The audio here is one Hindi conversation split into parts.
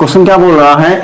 क्वेश्चन क्या बोल रहा है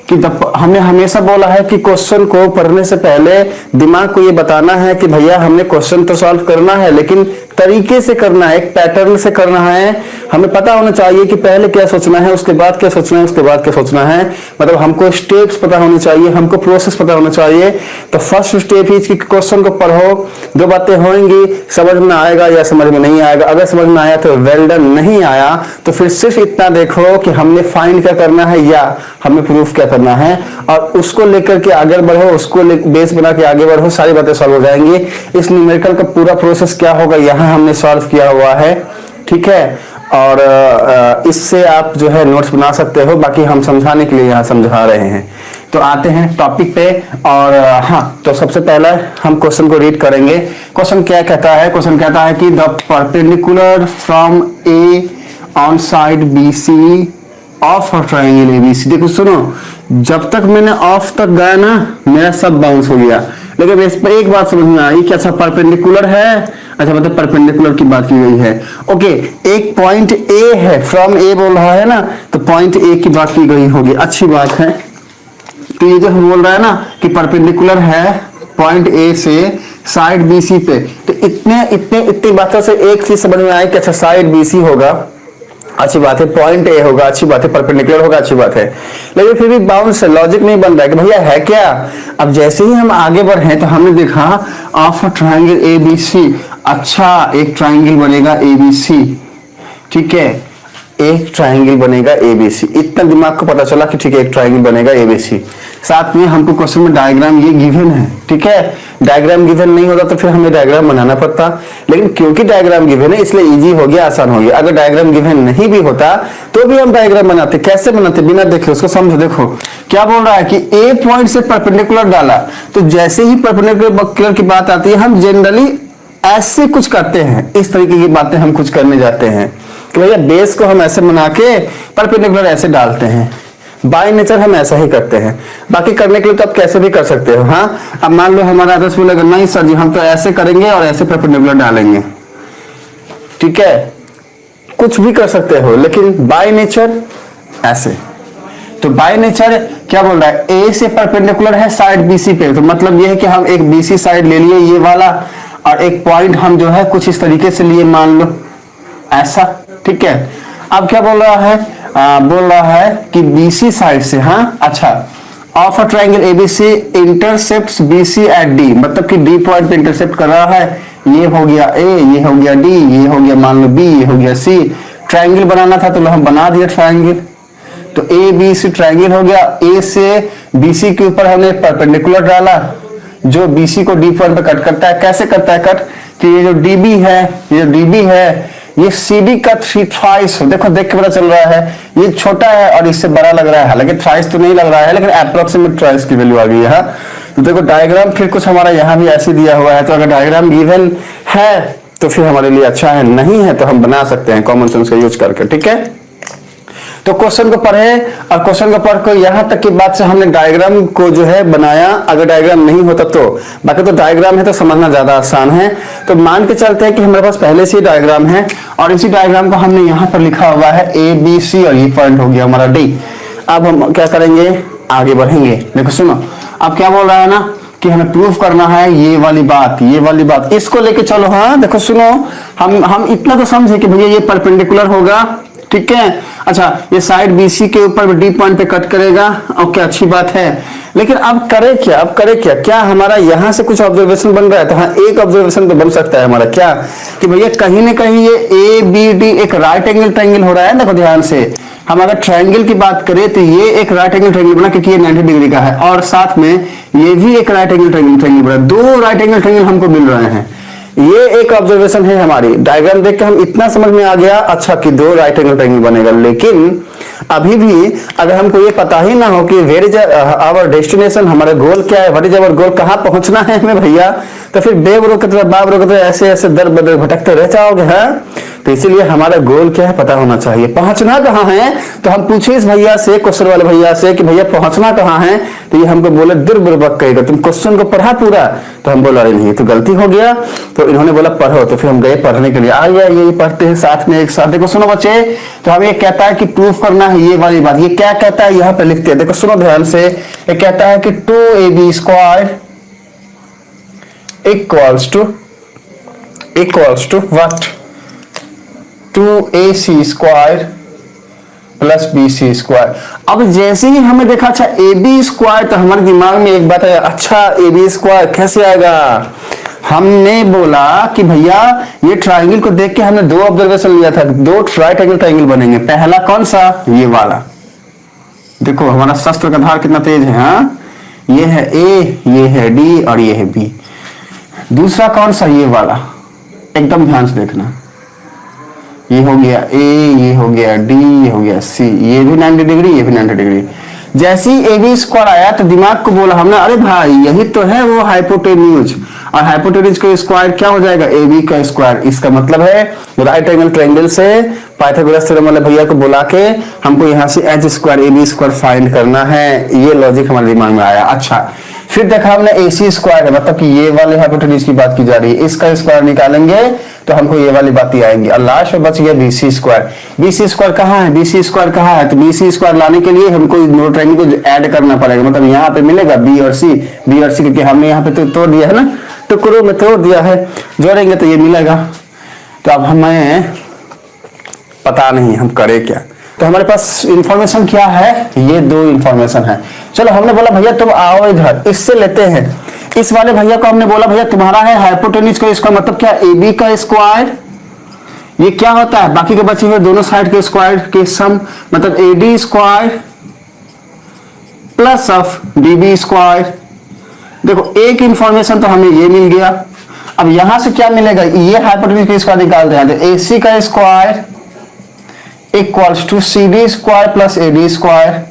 कि हमने हमेशा बोला है कि क्वेश्चन को पढ़ने से पहले दिमाग को ये बताना है कि भैया हमने क्वेश्चन तो सॉल्व करना है, लेकिन तरीके से करना है, एक पैटर्न से करना है। हमें पता होना चाहिए कि पहले क्या सोचना है, उसके बाद क्या सोचना है, उसके बाद क्या सोचना है। मतलब हमको स्टेप्स पता होने चाहिए, हमको प्रोसेस पता होना चाहिए। तो फर्स्ट स्टेप इज कि क्वेश्चन को पढ़ो, जो बातें होंगी समझ में आएगा या समझ में नहीं आएगा। अगर समझ में आया तो वेल डन, नहीं आया तो फिर सिर्फ इतना देखो कि हमने फाइंड क्या करना है या हमें प्रूफ क्या करना है, और उसको लेकर के आगे बढ़ो, उसको बेस बना के आगे बढ़ो, सारी बातें सॉल्व हो जाएंगी। इस न्यूमेरिकल का पूरा प्रोसेस क्या होगा यहाँ हमने सॉल्व किया हुआ है, ठीक है। और इससे आप जो है नोट्स बना सकते हो, बाकी हम समझाने के लिए यहाँ समझा रहे हैं। तो आते हैं टॉपिक पे। और हाँ, तो सबसे पहला हम क्वेश्चन को रीड करेंगे। क्वेश्चन क्या कहता है? क्वेश्चन कहता है कि the perpendicular from A on side B C of triangle ABC. देखो सुनो, जब तक मैंने ऑफ तक गया ना मेरा सब बाउंस हो गया, लेकिन इस पर एक बात समझ में आई कि अच्छा परपेंडिकुलर है, अच्छा मतलब परपेंडिकुलर की बात की गई है। ओके, एक पॉइंट ए है, फ्रॉम ए बोल रहा है ना, तो पॉइंट ए की बात की गई होगी, अच्छी बात है। तो ये जो हम बोल रहा है ना कि परपेंडिकुलर है पॉइंट ए से साइड बी सी पे, तो इतनी बातों से एक चीज समझ में आई कि अच्छा साइड बी सी होगा, अच्छी बात है, पॉइंट ए होगा, अच्छी बात है, परपेंडिकुलर होगा, अच्छी बात है। लेकिन फिर भी बाउंस लॉजिक नहीं बन रहा है कि भैया है क्या। अब जैसे ही हम आगे बढ़े तो हमने देखा of triangle A B C, अच्छा एक ट्राइंगल बनेगा ए बी सी, ठीक है, एक ट्राइंगल बनेगा एबीसी। इतना दिमाग को पता चला कि ठीक है एक ट्राइंगल बनेगा एबीसी। साथ में हमको क्वेश्चन में डायग्राम ये गिवन है, ठीक है। डायग्राम गिवन नहीं होता तो फिर हमें डायग्राम बनाना पड़ता, लेकिन क्योंकि डायग्राम गिवन है इसलिए इजी हो गया, आसान हो गया। अगर डायग्राम गिवन नहीं भी होता तो भी हम डायग्राम बनाते। कैसे बनाते? बिना देखे उसको समझो। देखो क्या बोल रहा है कि ए पॉइंट से परपेंडिकुलर डाला, तो जैसे ही परपेंडिकुलर की बात आती है हम जनरली ऐसे कुछ करते हैं, इस तरीके की बातें हम कुछ करने जाते हैं कि भैया बेस को हम ऐसे बना के परपेंडिकुलर ऐसे डालते हैं। बाय नेचर हम ऐसा ही करते हैं। बाकी करने के लिए तो आप कैसे भी कर सकते हो। हाँ, अब मान लो हमारा आदर्श बोलेगा नहीं सर जी हम तो ऐसे करेंगे और ऐसे परपेंडिकुलर डालेंगे, ठीक है, कुछ भी कर सकते हो, लेकिन बाय नेचर ऐसे। तो बाय नेचर क्या बोल रहा है? ए से परपेंडिकुलर है साइड बीसी पे, तो मतलब ये है कि हम एक बीसी साइड ले लिए ये वाला, और एक पॉइंट हम जो है कुछ इस तरीके से लिए, मान लो ऐसा, ठीक है। अब क्या बोल रहा है? बोल रहा है कि बीसी साइड से, हाँ अच्छा, of a triangle ABC intercepts BC at D, मतलब कि डी पॉइंट पे इंटरसेप्ट कर रहा है। ये हो गया ए, ये हो गया डी, ये हो गया मान लो बी, ये हो गया सी। ट्रायंगल बनाना था तो हम बना दिया ट्रायंगल, तो ए बी सी ट्रायंगल हो गया। ए से बीसी के ऊपर हमने परपेंडिकुलर डाला जो बीसी को डी पॉइंट पे कट करता है। कैसे करता है कट? कि ये जो डीबी है, ये जो डीबी है, ये सीडी का थ्राइस, देखो देख के पता चल रहा है ये छोटा है और इससे बड़ा लग रहा है, हालांकि थ्राइस तो नहीं लग रहा है लेकिन अप्रोक्सीमेट थ्राइस की वैल्यू आ गई है। तो देखो डायग्राम फिर कुछ हमारा यहाँ भी ऐसे दिया हुआ है, तो अगर डायग्राम गिवन है तो फिर हमारे लिए अच्छा है, नहीं है तो हम बना सकते हैं कॉमन सेंस का यूज करके, ठीक है। तो क्वेश्चन को पढ़े और क्वेश्चन को पढ़ कर यहां तक की बात से हमने डायग्राम को जो है बनाया। अगर डायग्राम नहीं होता तो, बाकी तो डायग्राम है तो समझना ज्यादा आसान है। तो मान के चलते हैं कि हमारे पास पहले से ही डायग्राम है और इसी डायग्राम को हमने यहाँ पर लिखा हुआ है ए बी सी और ये पॉइंट हो गया हमारा डी। अब हम क्या करेंगे? आगे बढ़ेंगे। देखो सुनो, अब क्या बोल रहा है ना कि हमें प्रूफ करना है ये वाली बात, ये वाली बात, इसको लेके चलो। हाँ देखो सुनो, हम इतना तो समझे कि भैया ये परपेंडिकुलर होगा, ठीक है। अच्छा, ये साइड बीसी के ऊपर डी पॉइंट पे कट करेगा, ओके अच्छी बात है। लेकिन अब करे क्या? अब करे क्या? क्या हमारा यहां से कुछ ऑब्जर्वेशन बन रहा है? तो हाँ, एक ऑब्जर्वेशन तो बन सकता है हमारा, क्या कि भैया कहीं ना कहीं ये ए बी डी एक राइट एंगल ट्रायंगल हो रहा है। देखो ध्यान से, हम अगर ट्रायंगल की बात करें तो ये एक राइट एंगल ट्रायंगल बना क्योंकि ये 90 डिग्री का है, और साथ में ये भी एक राइट एंगल ट्रायंगल बना, दो राइट एंगल ट्रायंगल हमको मिल रहे हैं। ये एक ऑब्जर्वेशन है हमारी। डायग्राम देख के हम इतना समझ में आ गया अच्छा कि दो राइट एंगल ट्रायंगल बनेगा। लेकिन अभी भी अगर हमको ये पता ही ना हो कि वेयर इज आवर डेस्टिनेशन, हमारा गोल क्या है, व्हाट इज आवर गोल, कहाँ पहुंचना है हमें भैया, तो फिर बेब रो के तरह बाब रो के तरह ऐसे ऐसे दर बदर भटकते रह जाओगे। है तो इसीलिए हमारा गोल क्या है पता होना चाहिए, पहुंचना कहाँ है। तो हम पूछे इस भैया से, क्वेश्चन वाले भैया से कि भैया पहुंचना कहाँ है, तो ये हमको बोले दुर्बक कहेगा तुम क्वेश्चन को पढ़ा पूरा। तो हम बोला अरे नहीं तो गलती हो गया, तो इन्होंने बोला पढ़ो, तो फिर हम गए पढ़ने के लिए। आ गया, ये पढ़ते हैं साथ में एक साथ। देखो सुनो बच्चे, तो हमें कहता है कि प्रूफ करना है ये वाली बात। ये क्या कहता है यहाँ पे लिखते हैं, देखो सुनो ध्यान से। ये कहता है कि 2ab square equals to what, 2ac square plus BC square. अब जैसे ही हमें देखा अच्छा AB स्क्वायर, तो हमारे दिमाग में एक बात है, अच्छा AB स्क्वायर कैसे आएगा। हमने बोला कि भैया ये ट्राइंगल को देख के हमने दो ऑब्जर्वेशन लिया था, दो राइट एंगल ट्राइंगल बनेंगे। पहला कौन सा, ये वाला, देखो हमारा शस्त्र का धार कितना तेज है। हाँ, ये है A, ये है D और ये है B। दूसरा कौन सा, ये वाला, एकदम ध्यान से देखना। ये हो गया A, ये हो गया D, ये हो गया C, ये भी 90 डिग्री, ये भी 90 डिग्री। जैसे ही AB स्क्वायर आया तो दिमाग को बोला हमने, अरे भाई यही तो है वो हाइपोटेन्यूज, और हाइपोटेन्यूज का स्क्वायर क्या हो जाएगा, AB का स्क्वायर। इसका मतलब है राइट एंगल ट्रायंगल से पाइथागोरस थ्योरम वाले भैया को बुला के हमको यहाँ से h square AB square find करना है। ये लॉजिक हमारे दिमाग में आया। अच्छा, फिर देखा हमने AC स्क्वायर है, मतलब कि ये वाले हाइपोटेन्यूज की बात की जा रही है, इसका स्क्वायर निकालेंगे तो हमको ये वाली बात ही आएंगी। और लास्ट में बच गया BC स्क्वायर। BC स्क्वायर कहाँ है, BC स्क्वायर कहाँ है, तो BC स्क्वायर लाने के लिए हमको दो ट्रायंगल को ऐड करना पड़ेगा। मतलब यहाँ पे मिलेगा B और C क्योंकि हमने यहाँ पे तो तोड़ दिया है ना, टुकड़ों में तोड़ दिया है, जोड़ेंगे तो ये मिलेगा। तो अब हमें पता नहीं हम करें क्या, तो हमारे पास इंफॉर्मेशन क्या है, ये दो इंफॉर्मेशन है। चलो हमने बोला भैया तुम आओ इधर, इससे लेते हैं। इस वाले भैया को हमने बोला भैया तुम्हारा है हाइपोटेन्यूज का स्क्वायर, मतलब क्या AB का स्क्वायर, ये क्या होता है बाकी के बचे हुए दोनों साइड के स्क्वायर के सम, मतलब AD square plus of DB square. देखो एक इंफॉर्मेशन तो हमें ये मिल गया। अब यहां से क्या मिलेगा, ये हाइपोटेन्यूज का स्क्वायर निकालते हैं, तो AC का square equals to CD square plus AD square.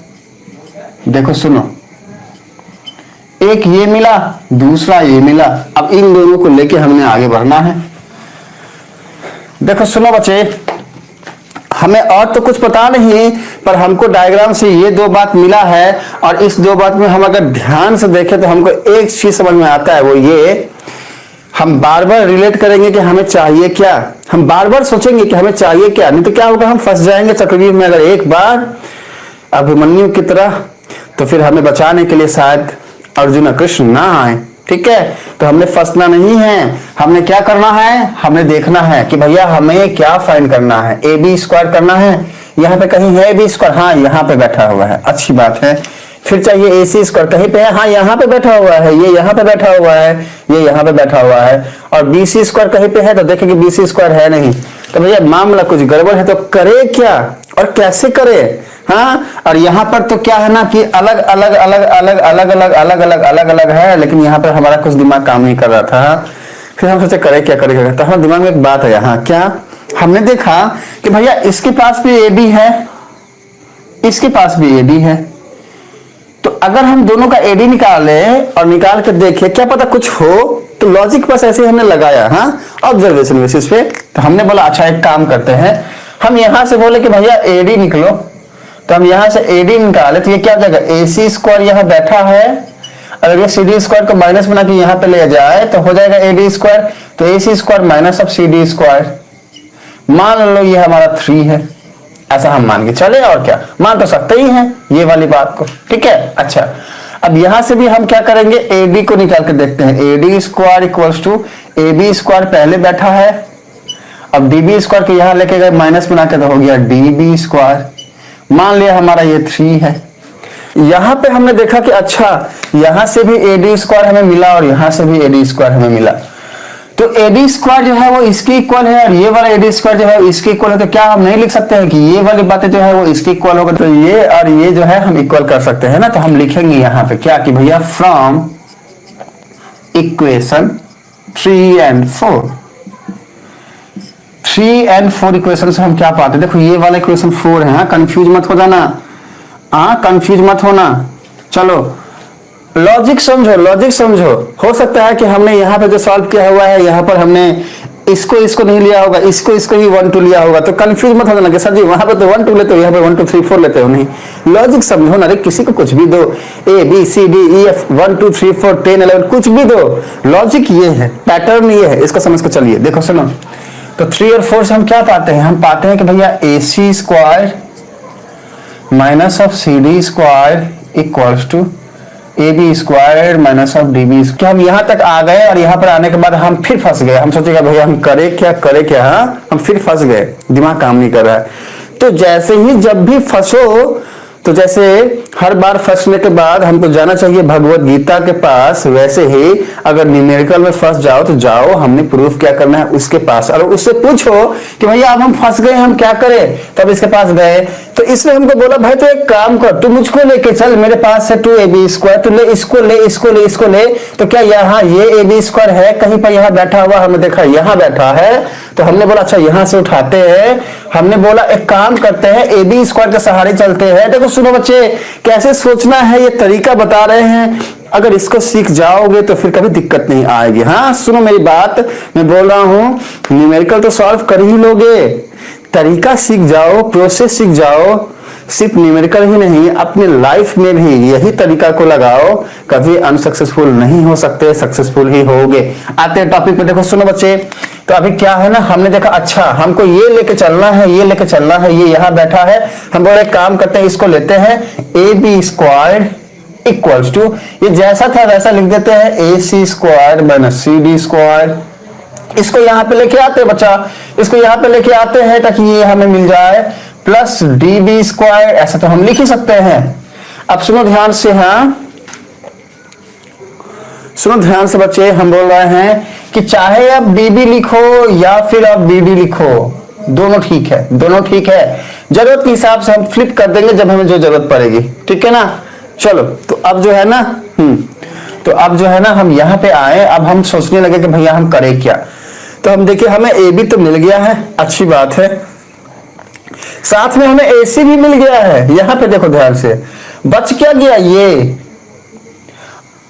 देखो सुनो, एक ये मिला, दूसरा ये मिला। अब इन दोनों को लेके हमने आगे बढ़ना है। देखो सुनो बच्चे, हमें और तो कुछ पता नहीं, पर हमको डायग्राम से ये दो बात मिला है, और इस दो बात में हम अगर ध्यान से देखें तो हमको एक चीज समझ में आता है, वो ये हम बार बार रिलेट करेंगे कि हमें चाहिए क्या, हम बार बार सोचेंगे कि हमें चाहिए क्या, नहीं तो क्या होगा, हम फंस जाएंगे चक्रव्यूह में। अगर एक बार अभिमन्यु की तरह, तो फिर हमें बचाने के लिए शायद अर्जुन और कृष्ण ना आए। ठीक है, तो हमने फंसना नहीं है, हमने क्या करना है, हमने देखना है कि भैया हमें क्या फाइंड करना है। AB स्क्वायर करना है, यहाँ पे कहीं है AB स्क्वायर, हाँ यहाँ पे बैठा हुआ है, अच्छी बात है। फिर चाहिए AC स्क्वायर, कहीं पे है, हाँ यहाँ पे बैठा हुआ है, ये यहाँ पे बैठा हुआ है, ये यहाँ पे बैठा हुआ है। और BC स्क्वायर कहीं पे है, तो देखें कि BC स्क्वायर है नहीं, तो भैया मामला कुछ गड़बड़ है। तो करे क्या और कैसे करे, हाँ। और यहाँ पर तो क्या है ना कि अलग अलग अलग अलग अलग अलग अलग अलग अलग अलग है, लेकिन यहाँ पर हमारा कुछ दिमाग काम नहीं कर रहा था। फिर हम सोचे करे क्या करे क्या, तो हमारे दिमाग में एक बात है यहाँ, क्या हमने देखा कि भैया इसके पास भी AB है, इसके पास भी AB है, तो अगर हम दोनों का AD निकाले और निकाल कर देखे, क्या पता कुछ हो। तो लॉजिक बस ऐसे हमने लगाया, हाँ, ऑब्जर्वेशन बेसिस पे। तो हमने बोला अच्छा एक काम करते हैं, हम यहां से बोले कि भैया AD निकलो, तो हम यहां से AD निकाले तो ये क्या हो जाएगा, AC स्क्वायर यहाँ बैठा है, अगर ये CD स्क्वायर को माइनस बना के यहाँ पे ले जाए तो हो जाएगा AD स्क्वायर, तो AC square minus of CD square. मान लो ये हमारा 3 है, ऐसा हम मान के चले, और क्या मान तो सकते ही हैं ये वाली बात को। ठीक है, अच्छा अब यहां से भी हम क्या करेंगे, AD को निकाल के देखते हैं। AD square equals to AB square पहले बैठा है, अब DB स्क्वायर के यहां लेके गए माइनस बना के, तो हो गया DB स्क्वायर। मान लिया हमारा ये 3 है। यहां पे हमने देखा कि अच्छा यहां से भी AD स्क्वायर हमें मिला और यहां से भी AD स्क्वायर हमें मिला, तो AD स्क्वायर जो है वो इसके इक्वल है और ये वाला AD स्क्वायर जो है इसके इक्वल है। तो क्या हम नहीं लिख सकते हैं कि ये वाली बातें जो है वो इसके इक्वल होगा, तो ये और ये जो है हम इक्वल कर सकते हैं ना। तो हम लिखेंगे यहाँ पे क्या कि भैया फ्रॉम इक्वेशन 3 and 4 इक्वेशन से हम क्या पाते हैं, देखो ये वाला इक्वेशन 4 है, कंफ्यूज मत हो जाना, कंफ्यूज मत होना। चलो लॉजिक समझो। हो सकता है कि हमने यहाँ पे जो सॉल्व किया हुआ है, यहाँ पर हमने इसको नहीं लिया होगा, इसको ही 1 2 लिया होगा, तो कंफ्यूज मत हो जाना कि सर जी वहां पे तो 1 2 लेते हो, यहाँ पे 1 2 3 4 लेते हो। नहीं, लॉजिक समझो ना, किसी को कुछ भी दो, ABCDEF 1 2 3 4 10 11 कुछ भी दो, लॉजिक ये है, पैटर्न ये है, इसको समझ के चलिए। देखो सुनो, तो 3 और 4 से हम क्या पाते हैं, हम पाते हैं कि भैया AC square minus of C D square equals to A B square minus of D B. हम यहाँ तक आ गए और यहाँ पर आने के बाद हम फिर फंस गए। हम सोचेगा भैया हम करे क्या, हाँ हम फिर फंस गए, दिमाग काम नहीं कर रहा है। तो जैसे ही जब भी फंसो, तो जैसे हर बार फंसने के बाद हमको जाना चाहिए भगवत गीता के पास, वैसे ही अगर न्यूमेरिकल में फंस जाओ तो जाओ, हमने प्रूफ क्या करना है उसके पास, और उससे पूछो कि भैया अब हम फंस गए, हम क्या करें। तब इसके पास गए तो इसने हमको बोला भाई तो एक काम कर, तू मुझको लेके चल, मेरे पास है 2ab स्क्वायर, तू ले इसको ले इसको ले इसको ले। तो क्या यहाँ ये ab स्क्वायर है कहीं पर यहाँ बैठा हुआ, हमने देखा यहाँ बैठा है, तो हमने बोला अच्छा यहाँ से उठाते हैं। हमने बोला एक काम करते हैं ab स्क्वायर के सहारे चलते हैं। देखो सुनो बच्चे, कैसे सोचना है ये तरीका बता रहे हैं, अगर इसको सीख जाओगे तो फिर कभी दिक्कत नहीं आएगी। हाँ सुनो मेरी बात, मैं बोल रहा हूं न्यूमेरिकल तो सॉल्व कर ही लोगे, तरीका सीख जाओ, प्रोसेस सीख जाओ। सिर्फ न्यूमेरिकल ही नहीं, अपने लाइफ में भी यही तरीका को लगाओ, कभी अनसक्सेसफुल नहीं हो सकते, सक्सेसफुल ही होगे। आते हैं टॉपिक पे। देखो सुनो बच्चे, तो अभी क्या है ना, हमने देखा अच्छा हमको ये लेके चलना है, ये लेके चलना है, ये यहाँ बैठा है। हम बोले काम करते हैं, इसको लेते हैं A B square equals to, ये जैसा था वैसा लिख देते हैं A C square minus C D square. इसको यहाँ पे लेके आते हैं बच्चा, इसको यहाँ पे लेके आते हैं ताकि ये हमें मिल जाए प्लस डी बी स्क्वायर, ऐसा तो हम लिख ही सकते हैं। अब सुनो ध्यान से, हाँ सुनो ध्यान से बच्चे, हम बोल रहे हैं कि चाहे आप डीबी लिखो या फिर आप डीडी लिखो, दोनों ठीक है, दोनों ठीक है। जरूरत के हिसाब से हम फ्लिप कर देंगे जब हमें जो जरूरत पड़ेगी, ठीक है ना। चलो तो अब जो है ना तो अब जो है ना हम यहाँ पे आए, अब हम सोचने लगे कि भैया हम करें क्या। तो हम देखिए हमें ए बी तो मिल गया है, अच्छी बात है, साथ में हमें ए सी भी मिल गया है। यहाँ पे देखो ध्यान से, बच क्या गया ये,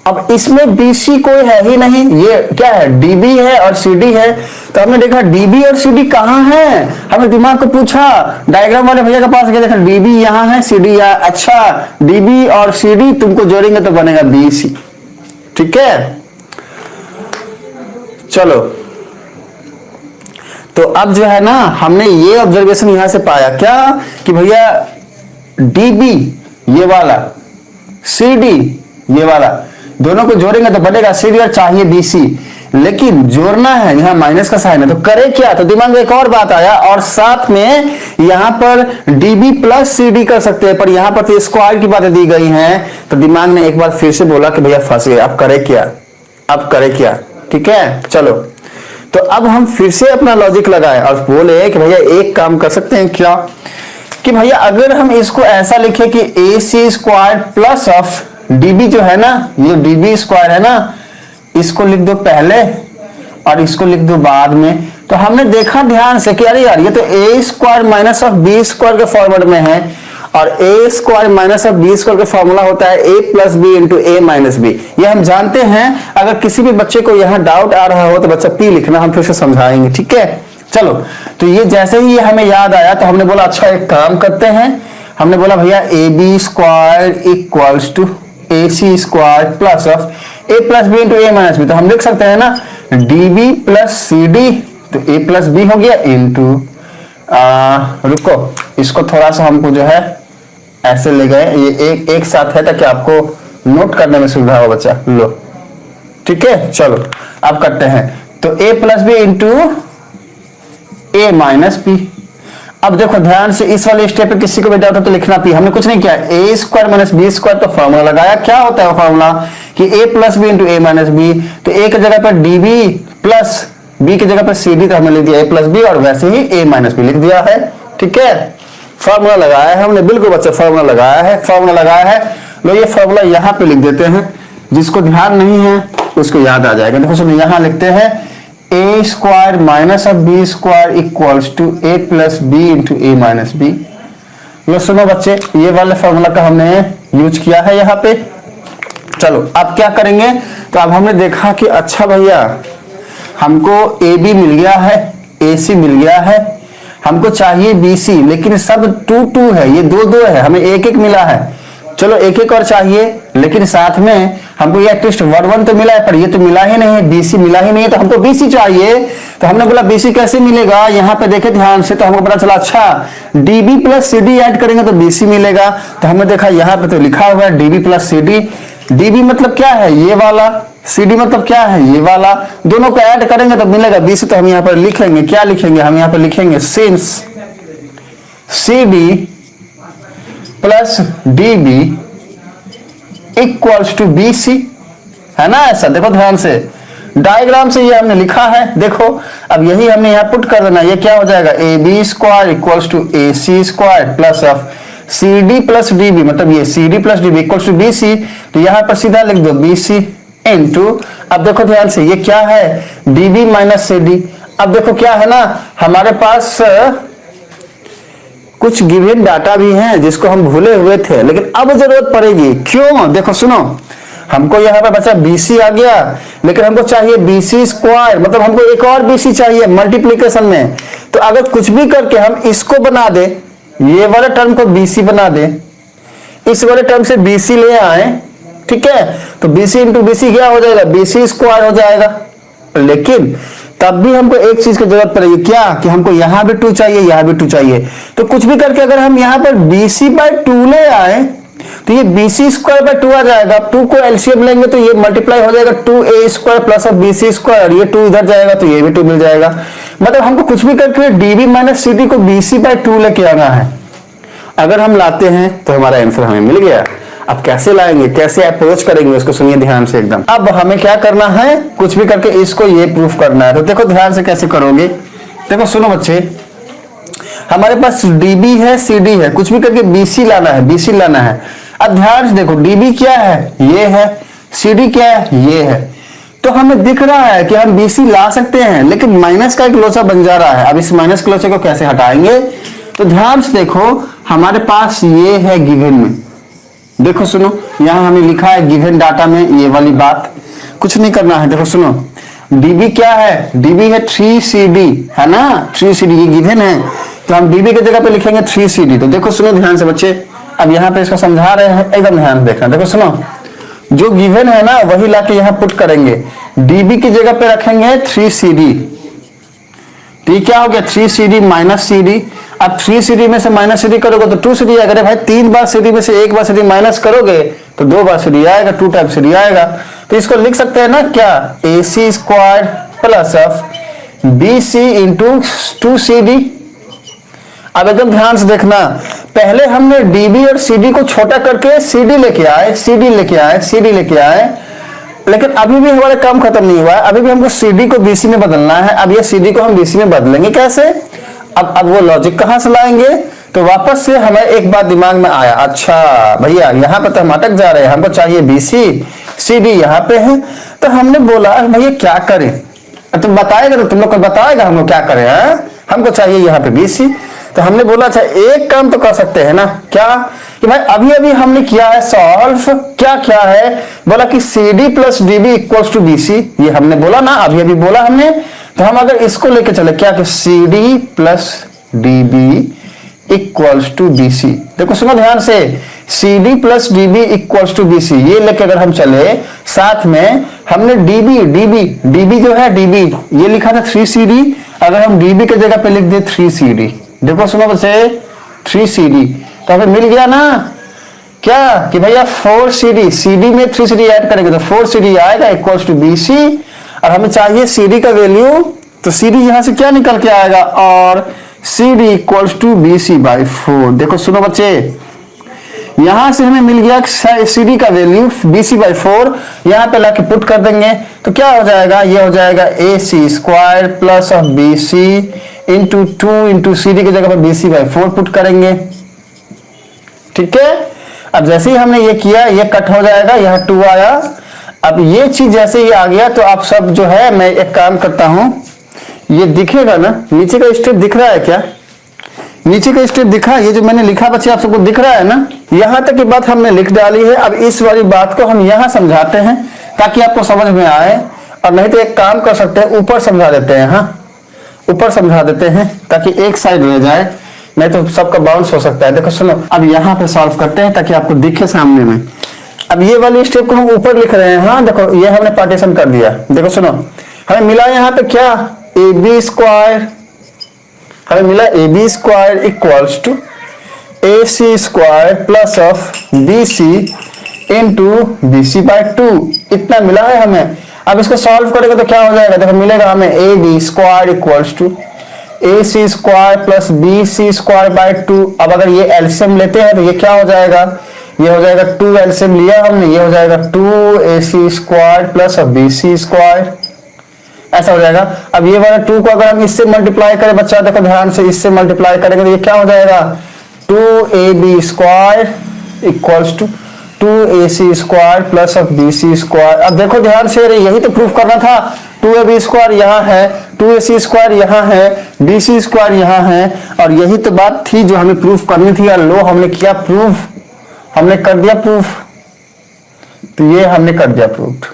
अब इसमें बीसी कोई है ही नहीं, ये क्या है डीबी है और सीडी है। तो हमने देखा डीबी और सीडी कहाँ है, हमने दिमाग को पूछा, डायग्राम वाले भैया के पास गए, देखा डीबी यहाँ है, सीडी यहाँ। अच्छा डीबी और सीडी तुमको जोड़ेंगे तो बनेगा बीसी, ठीक है। चलो तो अब जो है ना हमने ये ऑब्जर्वेशन यहां से पाया क्या कि भैया डीबी ये वाला, सीडी ये वाला, दोनों को जोड़ेंगे तो बनेगा सीडी और चाहिए बीसी, लेकिन जोड़ना है, यहाँ माइनस का साइन है तो करे क्या। तो दिमाग में एक और बात आया, और साथ में यहाँ पर डीबी प्लस सीडी कर सकते हैं, पर यहाँ पर तो स्क्वायर की बातें दी गई हैं। तो दिमाग ने एक बार फिर से बोला कि भैया फंस गए, अब करे क्या, अब करे क्या, ठीक है। चलो तो अब हम फिर से अपना लॉजिक लगाए और बोले कि भैया एक काम कर सकते हैं क्या, कि भैया अगर हम इसको ऐसा लिखे कि ए C square plus of dB जो है ना, ये डीबी स्क्वायर है ना, इसको लिख दो पहले और इसको लिख दो बाद में। तो हमने देखा ध्यान से कि अरे यार ये तो A square minus of B square के फॉर्मेट में है, और A square minus of B square का फॉर्मूला होता है A plus B into A minus B, ये हम जानते हैं। अगर किसी भी बच्चे को यहाँ डाउट आ रहा हो तो बच्चा पी लिखना, हम फिर से समझाएंगे, ठीक है। चलो तो ये जैसे ही ये हमें याद आया तो हमने बोला अच्छा एक काम करते हैं, हमने बोला भैया A B square equals to A C square plus of A plus B into A minus B. तो हम लिख सकते हैं ना D B plus C D, तो ए प्लस बी हो गया इंटू, रुको इसको थोड़ा सा हमको जो है ऐसे ले गए, ये एक साथ है ताकि आपको नोट करने में सुविधा हो बच्चा, लो ठीक है। चलो अब करते हैं, तो a plus B into A minus B. अब देखो ध्यान से, इस वाले स्टेप पे किसी को भी डाउट हो तो लिखना पी, हमने कुछ नहीं किया, A square minus B square तो फॉर्मूला लगाया। क्या होता है वो फॉर्मूला कि a plus B into A minus B, तो a की जगह पर डी बी प्लस बी की जगह पर सी डी, तो हमने लिख दिया a प्लस बी और वैसे ही a माइनस बी लिख दिया है, ठीक है। फॉर्मूला लगाया है हमने, बिल्कुल बच्चा फॉर्मूला लगाया है, फॉर्मूला लगाया है। लो ये फॉर्मूला यहाँ पे लिख देते हैं, जिसको ध्यान नहीं है उसको याद आ जाएगा। देखो सुनो यहाँ लिखते हैं A square minus of B square equals to A plus B into A minus B. लो सुनो बच्चे, ये वाले फॉर्मूला का हमने यूज किया है यहाँ पे। चलो अब क्या करेंगे, तो अब हमने देखा कि अच्छा भैया हमको ए बी मिल गया है, ए सी मिल गया है, हमको चाहिए बीसी, लेकिन सब 2 2 है, ये 2 2 है, हमें 1 1 मिला है। चलो 1 1 और चाहिए, लेकिन साथ में हमको ये एटलीस्ट वर्ड 1 तो मिला है, पर ये तो मिला ही नहीं है, BC मिला ही नहीं है, तो हमको BC चाहिए। तो हमने बोला BC कैसे मिलेगा, यहाँ पे देखे ध्यान से तो हमको पता चला अच्छा DB प्लस CD ऐड करेंगे तो BC मिलेगा। तो हमने देखा यहाँ पे तो लिखा हुआ है DB प्लस CD। DB मतलब क्या है, ये वाला, CD मतलब क्या है, ये वाला, दोनों को ऐड करेंगे तो मिलेगा BC। तो हम यहाँ पर लिखेंगे, क्या लिखेंगे, हम यहाँ पर लिखेंगे since CD plus DB equals to BC, है ना ऐसा। देखो ध्यान से डायग्राम से ये हमने लिखा है, देखो अब यही हमने यहाँ पुट कर देना। ये क्या हो जाएगा, AB square equals to AC square plus of CD plus DB, मतलब ये CD plus DB equals to BC। तो यहाँ पर सीधा लिख दो BC इनटू, अब देखो ध्यान से ये क्या है, DB माइनस CD। अब देखो क्या है ना, हमारे पास कुछ गिवन डाटा भी हैं जिसको हम भूले हुए थे, लेकिन अब जरूरत पड़ेगी। क्यों, देखो सुनो, हमको यहाँ पे बचा BC आ गया, लेकिन हमको चाहिए BC स्क्वायर, मतलब हमको एक और BC चाहिए मल्टीप्लीकेशन में। तो अगर कुछ भी करके हम इसको बना दे, ये वाले टर्म को BC बना दे, इस वाले टर्म से BC ले आए, ठीक है, तो BC इंटू BC क्या हो जाएगा, BC स्क्वायर हो जाएगा। लेकिन तब भी हमको एक चीज की जरूरत पड़ेगी, क्या, कि हमको यहां भी 2 चाहिए, यहां भी 2 चाहिए। तो कुछ भी करके अगर हम यहां पर BC/2 ले आए तो ये BC स्क्वायर बाय 2 आ जाएगा। 2 को एलसीएम लेंगे तो ये मल्टीप्लाई हो जाएगा 2A square plus of BC square, ये 2 इधर जाएगा तो ये भी 2 मिल जाएगा। मतलब हमको कुछ भी करके DB माइनस CD को BC/2 लेके आना है। अगर हम लाते हैं तो हमारा आंसर हमें मिल गया। अब कैसे लाएंगे, कैसे अप्रोच करेंगे, उसको सुनिए ध्यान से एकदम। अब हमें क्या करना है, कुछ भी करके इसको ये प्रूफ करना है। तो देखो ध्यान से कैसे करोगे, देखो सुनो बच्चे, हमारे पास DB है, CD है, कुछ भी करके BC लाना है, BC लाना है। अब ध्यान से देखो, DB क्या है, ये है, CD क्या है, ये है। तो हमें दिख रहा है कि हम BC ला सकते हैं, लेकिन माइनस का एक लोचा बन जा रहा है। अब इस माइनस के लोचे को कैसे हटाएंगे, तो ध्यान से देखो, हमारे पास ये है गिवन में, देखो सुनो, यहां हमें लिखा है गिवन डाटा में ये वाली बात, कुछ नहीं करना है। देखो सुनो, DB क्या है, DB है 3CD, है ना, 3CD ये गिवन है, तो हम DB की जगह पे लिखेंगे 3CD। तो देखो सुनो ध्यान से बच्चे, अब यहाँ पे इसको समझा रहे हैं, एकदम ध्यान से देखना। देखो सुनो, जो गिवन है ना वही लाके यहाँ पुट करेंगे, DB की जगह पे रखेंगे 3CD। तो ये क्या हो गया, 3CD माइनस CD। अब 3CD में से माइनस CD करोगे तो 2CD आएगा। भाई 3 बार CD में से 1 बार CD माइनस करोगे तो 2 बार CD आएगा, 2 टाइम CD आएगा। तो इसको लिख सकते हैं ना क्या, AC square plus of BC into 2CD। अब एकदम ध्यान से देखना, पहले हमने DB और CD को छोटा करके CD लेके आए, CD लेके आए, CD लेके आए, लेकिन अभी भी हमारा काम खत्म नहीं हुआ है। अभी भी हमको CD को BC में बदलना है। अब ये CD को हम BC में बदलेंगे कैसे, अब वो लॉजिक कहां से लाएंगे, तो वापस से हमें एक बात दिमाग में आया, अच्छा भैया यहाँ पे तो हम अटक जा रहे हैं, हमको चाहिए BC, CD यहाँ पे है। तो हमने बोला भैया क्या करें, तुम बताएगा, तो तुम लोग को बताएगा हमको क्या करें, हमको चाहिए यहाँ पे BC। तो हमने बोला अच्छा एक काम तो कर सकते हैं ना, क्या, कि भाई अभी अभी हमने किया है सॉल्व, क्या है, बोला कि CD plus DB equals to BC, ये हमने बोला ना, अभी अभी बोला हमने। तो हम अगर इसको लेके चले, क्या कि CD plus DB equals to BC, देखो सुनो ध्यान से, CD plus DB equals to BC, ये लेके अगर हम चले, साथ में हमने DB जो है DB ये लिखा था 3CD, अगर हम DB की जगह पे लिख दे 3CD, देखो सुनो बच्चे 3CD, तो हमें मिल गया ना क्या, कि भैया 4CD, CD में 3CD ऐड करेंगे तो 4CD आएगा इक्वल्स टू BC। और हमें चाहिए CD का वैल्यू, तो CD यहां से क्या निकल के आएगा, और CD equals to BC by 4। देखो सुनो बच्चे, यहां से हमें मिल गया CD का वैल्यू BC बाई 4, यहां पे लाके पुट कर देंगे तो क्या हो जाएगा, ये हो जाएगा AC square plus of BC into 2 into CD की जगह पर BC बाई 4 पुट करेंगे, ठीक है। अब जैसे ही हमने ये किया, ये कट हो जाएगा, यहाँ 2 आया। अब ये चीज जैसे ही आ गया तो आप सब जो है, मैं एक काम करता हूं, ये दिखेगा ना, नीचे का स्टेप दिख रहा है क्या, नीचे का स्टेप दिखा, ये जो मैंने लिखा बच्चे आप सबको दिख रहा है ना, यहां तक की बात हमने लिख डाली है। अब इस वाली बात को हम यहां समझाते हैं ताकि आपको समझ में आए, और नहीं तो एक काम कर सकते हैं, ऊपर समझा देते हैं, हाँ ऊपर समझा देते हैं ताकि एक साइड रह जाए, नहीं तो सबका बाउंस हो सकता है। देखो सुनो, अब यहाँ पे सॉल्व करते हैं ताकि आपको दिखे सामने में। अब ये वाली स्टेप को हम ऊपर लिख रहे हैं। हाँ देखो ये हमने पार्टीशन कर दिया। देखो सुनो, हमें मिला यहाँ पे क्या, ए बी स्क्वायर, हमें मिला A B square equals to A C square plus of B C into B C by 2, इतना मिला है हमें। अब इसको सॉल्व करेंगे तो क्या हो जाएगा, देखो मिलेगा हमें A B square equals to A C square plus B C square by 2। अब अगर ये एलसीएम लेते हैं तो ये क्या हो जाएगा, ये हो जाएगा 2 एलसीएम लिया हमने, ये हो जाएगा 2 A C square plus B C square, ऐसा हो जाएगा। अब ये वाला 2 को अगर हम इससे मल्टीप्लाई करें बच्चा, देखो ध्यान से, इससे मल्टीप्लाई करेंगे तो ये क्या हो जाएगा, 2ab square equals to 2ac square plus of bc square. अब देखो ध्यान से, यही तो प्रूफ करना था, 2ab स्क्वायर यहाँ है, 2ac स्क्वायर यहाँ है, bc स्क्वायर यहाँ है, और यही तो बात थी जो हमें प्रूफ करनी थी। और लो हमने किया प्रूफ, हमने कर दिया प्रूफ, तो ये हमने कर दिया प्रूफ।